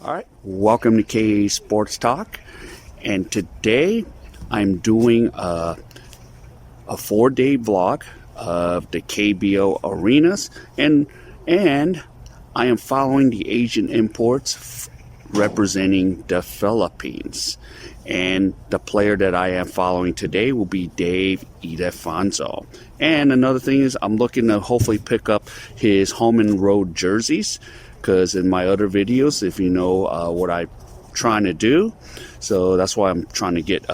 All right, welcome to K.A.E Sports Talk, and today I'm doing a 4-day vlog of the KBL arenas, and I am following the Asian imports representing the Philippines. And the player that I am following today will be Dave Ildefonso. And another thing is I'm looking to hopefully pick up his home and road jerseys, because in my other videos, if you know what I'm trying to do, so that's why I'm trying to get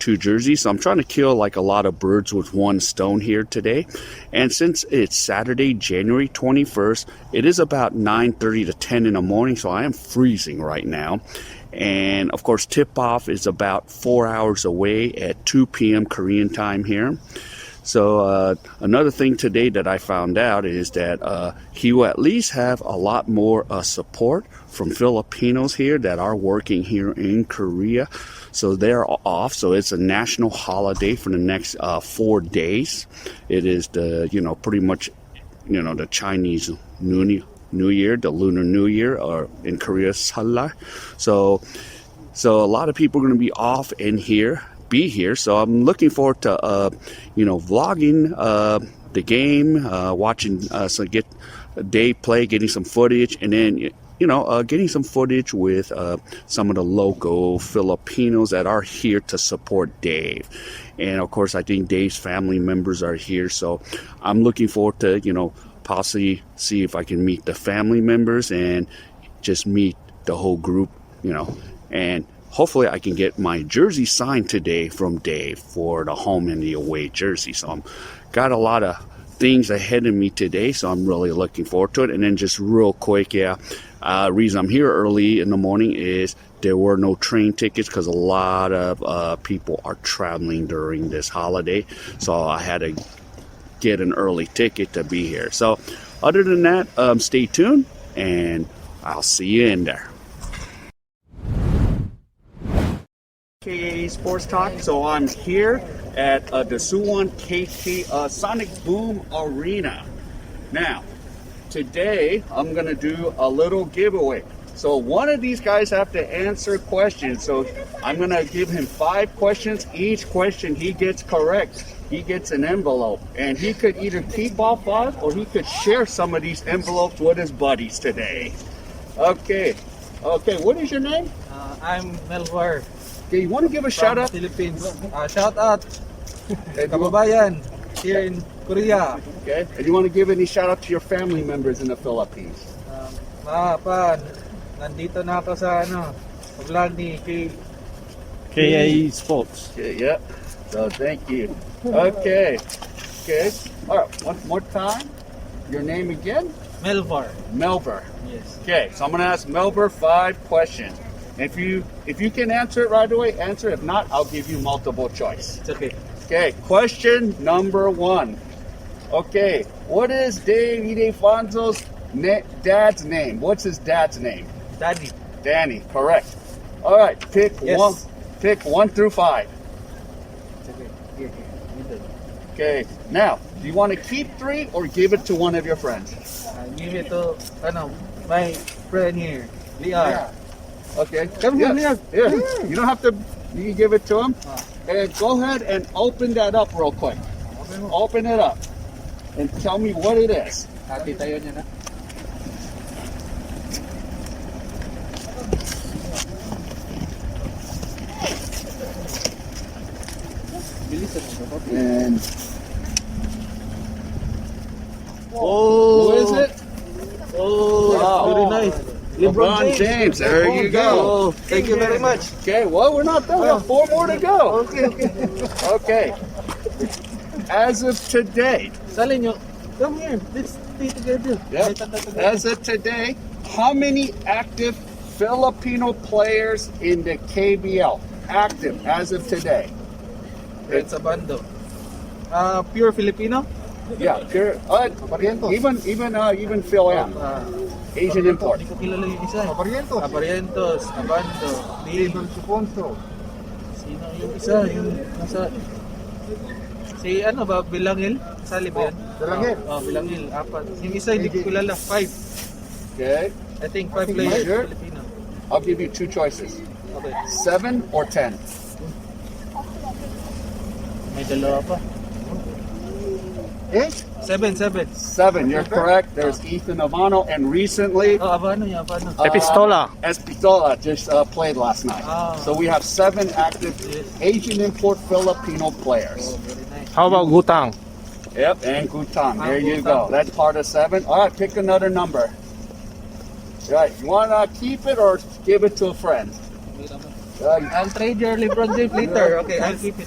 2 jerseys. So I'm trying to kill like a lot of birds with one stone here today. And since it's Saturday, January 21st, it is about 9:30 to 10 in the morning, so I am freezing right now. And of course, tip-off is about 4 hours away at 2 p.m. Korean time here. So another thing today that I found out is that he will at least have a lot more support from Filipinos here that are working here in Korea. So they're off. So it's a national holiday for the next 4 days. It is the, pretty much, the Chinese New Year, the Lunar New Year, or in Korea, Seollal. So a lot of people are going to be off in here. Be here, so I'm looking forward to vlogging the game, watching get Dave play, getting some footage, and then getting some footage with some of the local Filipinos that are here to support Dave. And of course, I think Dave's family members are here, so I'm looking forward to possibly see if I can meet the family members and just meet the whole group, and hopefully I can get my jersey signed today from Dave for the home and the away jersey. So I'm got a lot of things ahead of me today, so I'm really looking forward to it. And then just real quick, reason I'm here early in the morning is there were no train tickets because a lot of people are traveling during this holiday. So I had to get an early ticket to be here. So other than that, stay tuned and I'll see you in there. K.A.E Sports Talk. So I'm here at the Suwon Sonic Boom Arena. Now, today I'm going to do a little giveaway. So one of these guys have to answer questions. So I'm going to give him 5 questions. Each question he gets correct, he gets an envelope. And he could either keep all 5 or he could share some of these envelopes with his buddies today. Okay, what is your name? I'm Melvar. Okay, you want to give a shout out? Philippines. Shout out kababayan here in Korea. Okay, and you want to give any shout out to your family members in the Philippines? Nandito na ako sa vlog ni K.A.E Sports. Okay, yep. So thank you. Okay. All right. One more time. Your name again? Melvar. Melvar. Yes. Okay. So I'm gonna ask Melvar 5 questions. If you can answer it right away, answer. If not, I'll give you multiple choice. It's okay. Okay. Question number 1. Okay. What is Dave Ildefonso's dad's name? What's his dad's name? Daddy. Danny. Correct. All right. Pick Yes. one. Pick 1 through 5. It's okay. Here. Middle. Okay. Now, do you want to keep 3 or give it to one of your friends? Give it to my friend here, Liar. Okay. Come here, Liar. Yeah. You don't have to. You can give it to him. And go ahead and open that up real quick. Open it up and tell me what it is. Happy tayo niya na. And Oh, who is it? Oh, Wow. very nice. LeBron James. There you go. Oh, thank you very much. Okay. Well, we're not done. We have 4 more to go. Okay. Okay. As of today. Salin nyo. Come here. Let's stay together. Yep. As of today, how many active Filipino players in the KBL? Active as of today. Red sa bando. Pure Filipino? Yeah, pure. Even Phil M. Asian import. Hindi ko kilala yung isa. Abarientos, Abando, Suwon. Sino yung isa? Yung nasa... Si ba? Bilangil? Sali ba yan? Bilangil? Bilangil. 4. Yung isa hindi ko kilala. 5. Okay. I think 5 players Filipino. I'll give you two choices. Okay. 7 or 10. May dalawa pa. 7. 7, you're correct. There's Ethan Avano, and recently Oh, Avano yung Avano. Epistola. Espistola just played last night. Ah. So we have 7 active Yes. Asian import Filipino players. Oh, very nice. How about Gutang? Yep, and Gutang. There you Gutang. go. That's part of 7. All right, pick another number. Right, you want to keep it or give it to a friend? I'll trade your LeBron James later. Okay, I'll keep it.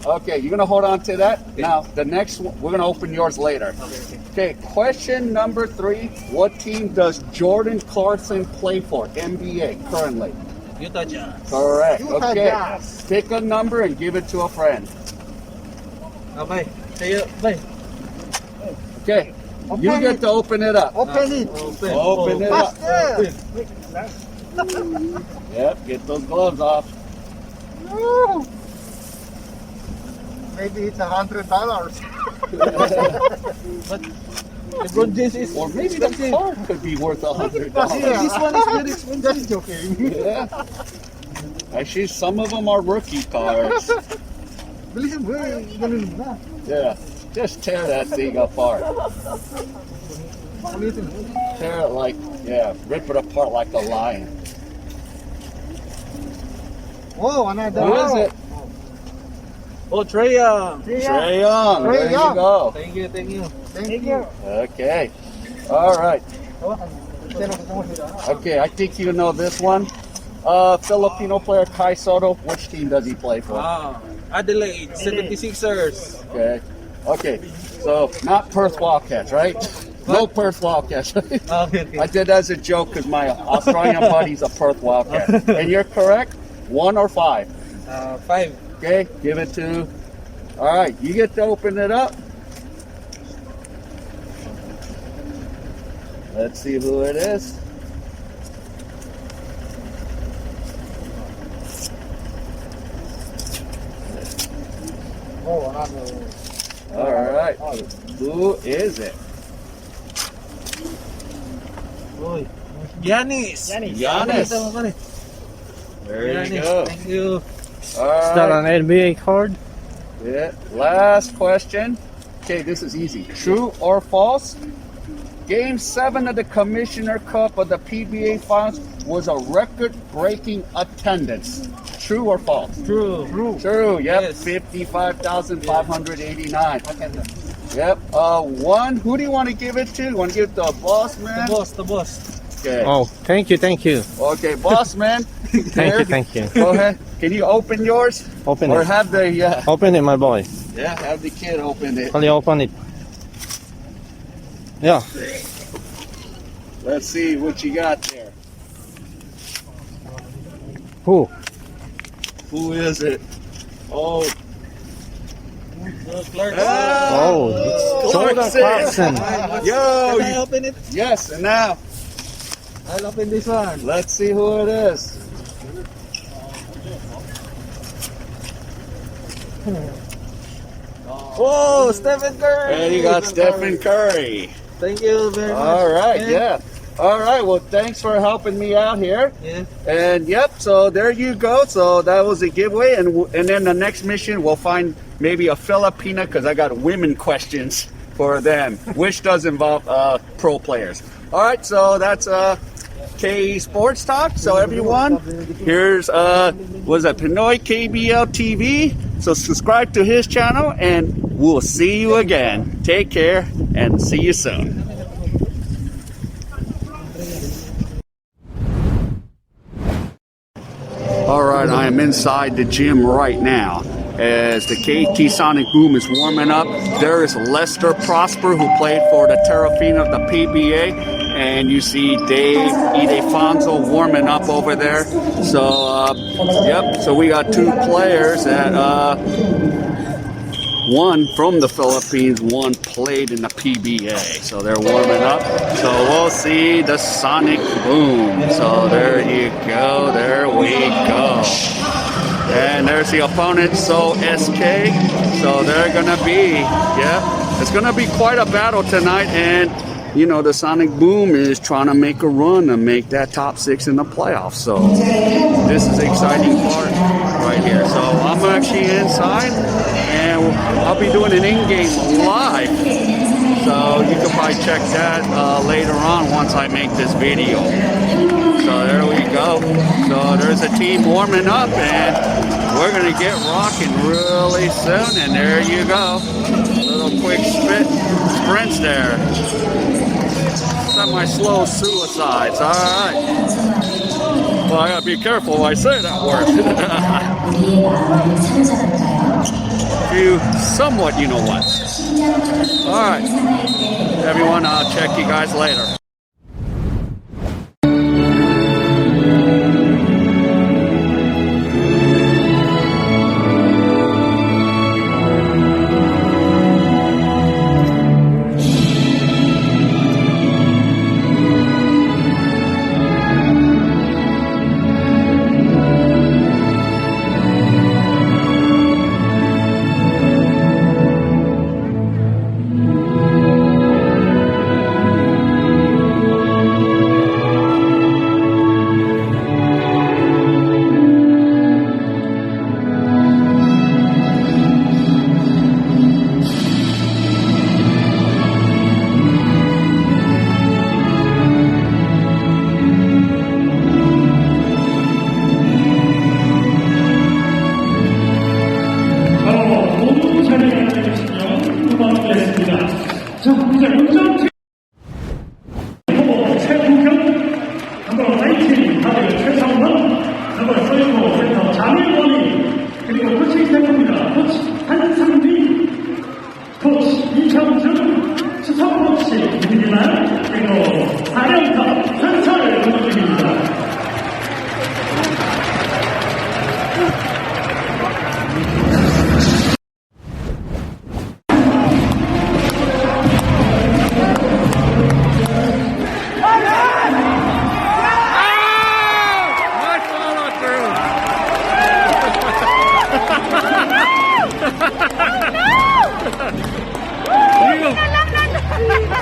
Okay, you're going to hold on to that? Now, the next one, we're going to open yours later. Okay. Okay, question number 3. What team does Jordan Clarkson play for, NBA, currently? Utah Jazz. Correct. Utah Okay, Jazz. pick a number and give it to a friend. Okay. Sa'yo, bye. Okay, you Open get it. to open it up. Open it. Open. Open it up. Faster. Yep, get those gloves off. Woo. Maybe it's $100. But LeBron James is Or maybe the expensive. card could be worth $100. Yeah. This one is very expensive. Just joking. Yeah. Actually, some of them are rookie cards. Bilisan mo eh. Ganun na. Yeah, just tear that thing apart. Ulitin mo. Tear it like, yeah, rip it apart like a lion. Oh, another. Who is it? Oh, Trey Young. Trey Young. Trey There you Young. go. Thank you, thank you. Thank you. Okay. All right. Sino gusto mo sila? Okay, I think you know this one. Filipino player Kai Soto. Which team does he play for? Adelaide, 76ers. Okay. Okay. So not Perth Wildcats, right? No Perth Wildcats. Okay, okay. I did that as a joke because my Australian buddy's a Perth Wildcat. And you're correct. 1 or 5. 5. Okay, give it to. All right, you get to open it up. Let's see who it is. Oh, another. All right, who is it? Uy. Giannis. Giannis. There you go. Thank you. All Is that right. an NBA card? Yeah. Last question. Okay, this is easy. True or false? Game 7 of the Commissioner Cup of the PBA Finals was a record-breaking attendance. True or false? True. True. Yep. Yes. 55,589. Yep. One. Who do you want to give it to? You want to give it to the boss man? The boss. Okay. Oh, thank you. Okay, boss man. Thank you. Go ahead. Can you open yours? Open Or it. have the Open it, my boy. have the kid open it. Only open it. Yeah. Let's see what you got there. Who? Who is it? Oh, Clark. Oh, it's Jordan Clarkson. Can I yo, open it? yes. And now I'll open this one. let's see who it is. Oh, Stephen Curry. And you got Stephen Curry. Thank you very much. All right, yeah. All right, well, thanks for helping me out here. Yeah. And yep, so there you go. So that was a giveaway, and then the next mission we'll find maybe a Filipina because I got women questions for them, which does involve pro players. All right, so that's K.A.E Sports Talk. So everyone, here's was it Pinoy KBL TV. So subscribe to his channel, and we'll see you again. Take care, and see you soon. All right, I am inside the gym right now as the KT Sonic Boom is warming up. There is Lester Prosper, who played for the Terrafina of the PBA, and you see Dave Ildefonso warming up over there. So, yep, so we got 2 players that, one from the Philippines, one played in the PBA. So they're warming up. So we'll see the Sonic Boom. So there you go. There we go. And there's the opponent, so SK. So they're going to be, yeah, it's going to be quite a battle tonight. And you know, the Sonic Boom is trying to make a run to make that top 6 in the playoffs. So this is the exciting part right here. So I'm actually inside, and I'll be doing an in-game live. So you can probably check that later on once I make this video. So there we go. So there's a team warming up, and we're gonna get rocking really soon. And there you go. Little quick sprints there. Semi-slow suicides. All right. Well, I gotta be careful when I say that word. You somewhat, you know what. All right, everyone. I'll check you guys later.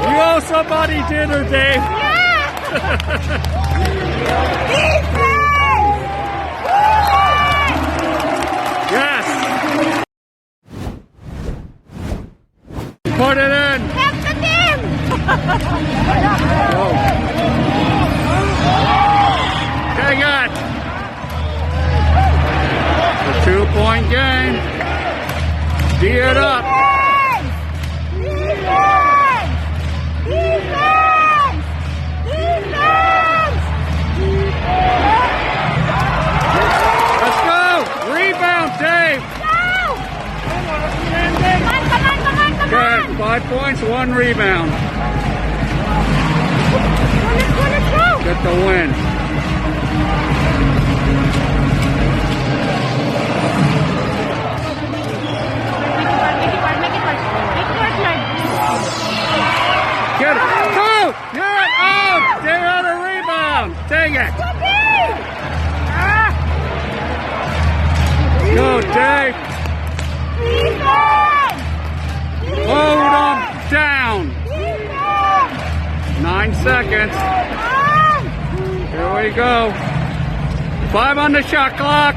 You owe somebody dinner, Dave. Yes. Put it in. Help the team. Take it. A 2-point game. D it up. Let's go! Rebound, Dave! Come on. 5 points, 1 rebound. Let's go. Get the win. Get it! Go! Get it! Oh! They had a rebound! Dang it! Go, Dave! Hold them down! 9 seconds. Here we go. 5 on the shot clock.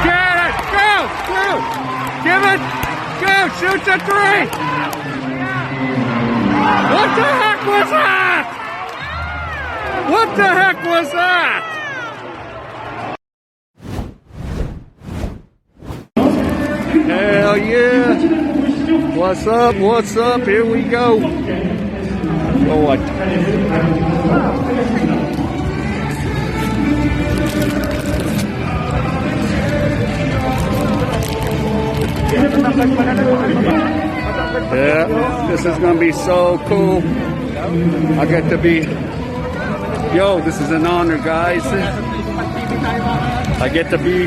Get it! Go! Go! Give it! Go! Shoot the 3! What the heck was that? What the heck was that? Hell yeah. What's up? What's up? Here we go. Oh, what? Yeah, this is gonna be so cool. I get to be, this is an honor, guys. I get to be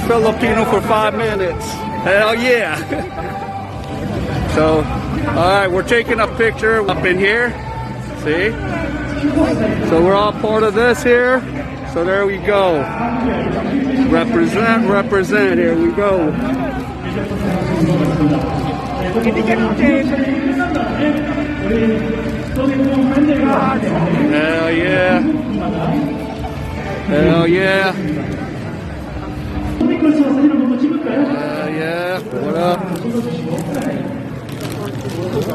Filipino for 5 minutes. Hell yeah. So, all right, we're taking a picture up in here. See? So we're all part of this here. So there we go. Represent, represent. Here we go. Hell yeah. Hell yeah. Hell yeah. What up?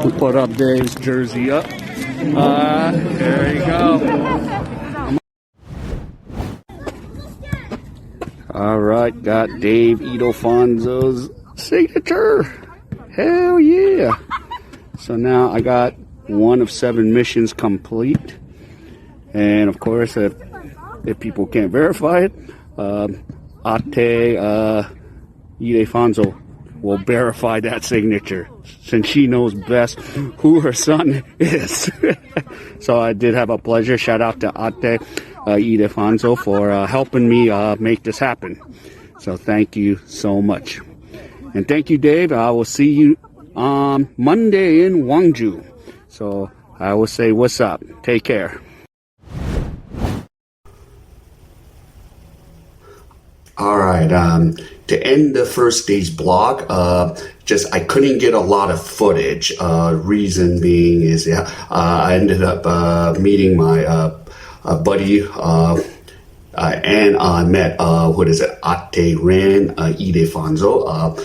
We put up Dave's jersey up. There you go. All right, got Dave Ildefonso's signature. Hell yeah. So now I got 1 of 7 missions complete. And of course, if people can't verify it, Ildefonso will verify that signature, since she knows best who her son is. So I did have a pleasure. Shout out to Ildefonso for helping me make this happen. So thank you so much. And thank you, Dave. I will see you on Monday in Gwangju. So I will say what's up. Take care. All right. To end the first day's blog, I couldn't get a lot of footage. Reason being is, I ended up meeting my buddy, and I met Ate Ran Ildefonso,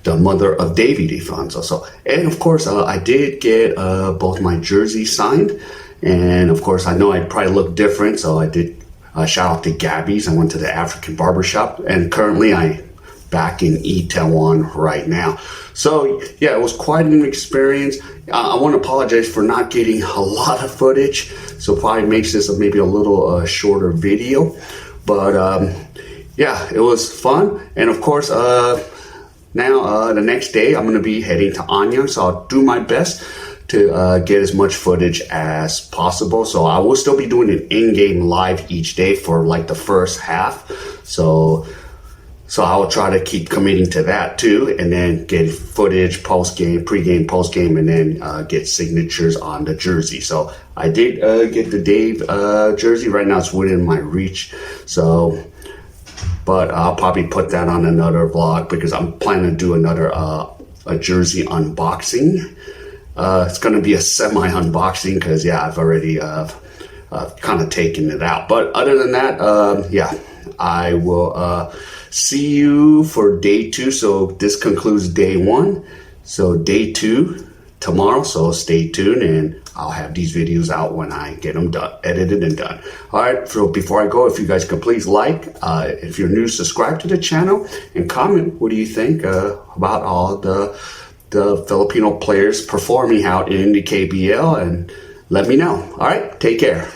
the mother of Dave Ildefonso. So, and of course, I did get both my jerseys signed, and of course, I know I probably look different, so I did. Shout out to Gabby's. I went to the African barbershop, and currently I'm back in Itaewon right now. So yeah, it was quite an experience. I want to apologize for not getting a lot of footage, so probably makes this maybe a little shorter video. But yeah, it was fun. And of course, now the next day I'm going to be heading to Anyang, so I'll do my best to get as much footage as possible. So I will still be doing an in-game live each day for like the first half. So I will try to keep committing to that too, and then get footage post-game, pre-game, post-game, and then get signatures on the jersey. So I did get the Dave jersey. Right now it's within my reach. So, but I'll probably put that on another vlog, because I'm planning to do another a jersey unboxing. It's going to be a semi-unboxing, because, yeah, I've already kind of taken it out. But other than that, yeah, I will see you for day 2. So this concludes day 1. So day 2 tomorrow. So stay tuned, and I'll have these videos out when I get them done, edited and done. All right, so before I go, if you guys could please like, if you're new, subscribe to the channel, and comment what do you think about all the Filipino players performing out in the KBL, and let me know. All right, take care.